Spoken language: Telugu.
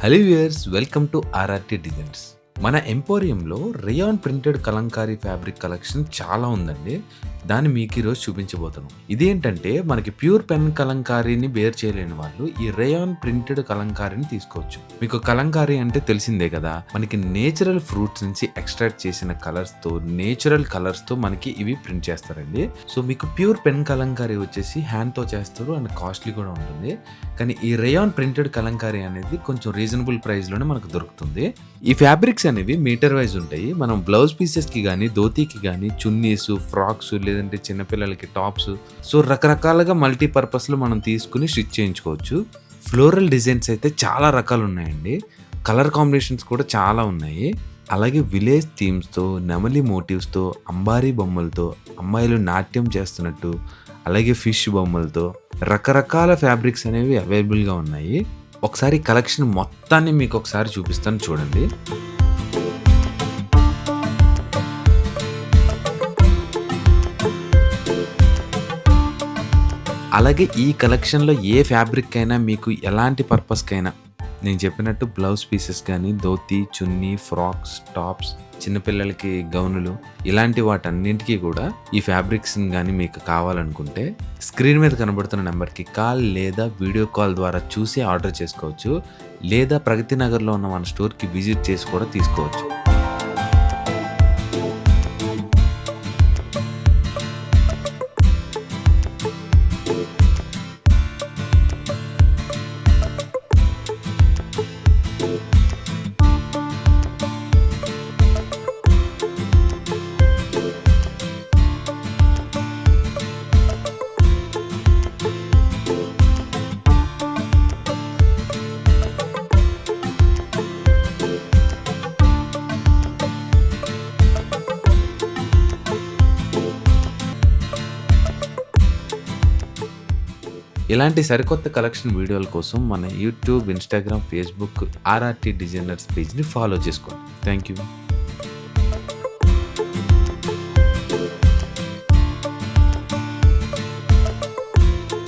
Hello viewers, welcome to RRT designs. మన ఎంపోరియంలో rayon printed Kalamkari fabric collection చాలా ఉందండి. దాన్ని మీకు ఈరోజు చూపించబోతున్నాం. ఇదేంటంటే మనకి ప్యూర్ పెన్ కలంకారీని బేర్ చేయలేని వాళ్ళు ఈ రేయాన్ ప్రింటెడ్ కలంకారీని తీసుకోవచ్చు. మీకు కలంకారీ అంటే తెలిసిందే కదా, మనకి నేచురల్ ఫ్రూట్స్ నుంచి ఎక్స్ట్రాక్ట్ చేసిన నేచురల్ కలర్స్ తో మనకి ఇవి ప్రింట్ చేస్తారండి. సో మీకు ప్యూర్ పెన్ కలంకారీ వచ్చేసి హ్యాండ్ తో చేస్తారు అండ్ కాస్ట్లీ కూడా ఉంటుంది. కానీ ఈ రేయాన్ ప్రింటెడ్ కలంకారీ అనేది కొంచెం రీజనబుల్ ప్రైస్ లోనే మనకు దొరుకుతుంది. ఈ ఫ్యాబ్రిక్స్ అనేవి మీటర్ వైజ్ ఉంటాయి. మనం బ్లౌజ్ పీసెస్ కి కానీ, ధోతీకి కానీ, చున్నీస్, ఫ్రాక్స్, లేదంటే చిన్నపిల్లలకి టాప్స్, సో రకరకాలుగా మల్టీపర్పస్ లో మనం తీసుకుని స్టిచ్ చేయించుకోవచ్చు. ఫ్లోరల్ డిజైన్స్ అయితే చాలా రకాలు ఉన్నాయండి. కలర్ కాంబినేషన్స్ కూడా చాలా ఉన్నాయి. అలాగే విలేజ్ థీమ్స్తో, నెమలి మోటివ్స్తో, అంబారీ బొమ్మలతో, అమ్మాయిలు నాట్యం చేస్తున్నట్టు, అలాగే ఫిష్ బొమ్మలతో రకరకాల ఫ్యాబ్రిక్స్ అనేవి అవైలబుల్గా ఉన్నాయి. ఒకసారి కలెక్షన్ మొత్తాన్ని మీకు ఒకసారి చూపిస్తాను, చూడండి. అలాగే ఈ కలెక్షన్లో ఏ ఫ్యాబ్రిక్ అయినా మీకు ఎలాంటి పర్పస్కైనా, నేను చెప్పినట్టు బ్లౌజ్ పీసెస్ కానీ, ధోతీ, చున్నీ, ఫ్రాక్స్, టాప్స్, చిన్నపిల్లలకి గౌనులు, ఇలాంటి వాటన్నింటికీ కూడా ఈ ఫ్యాబ్రిక్స్ కానీ మీకు కావాలనుకుంటే స్క్రీన్ మీద కనబడుతున్న నెంబర్కి కాల్ లేదా వీడియో కాల్ ద్వారా చూసి ఆర్డర్ చేసుకోవచ్చు. లేదా ప్రగతి నగర్లో ఉన్న మన స్టోర్కి విజిట్ చేసి కూడా తీసుకోవచ్చు. ఇలాంటి సరికొత్త కలెక్షన్ వీడియోల కోసం మన YouTube, Instagram, Facebook RRT designers పేజ్ని ఫాలో చేసుకోండి. Thank you.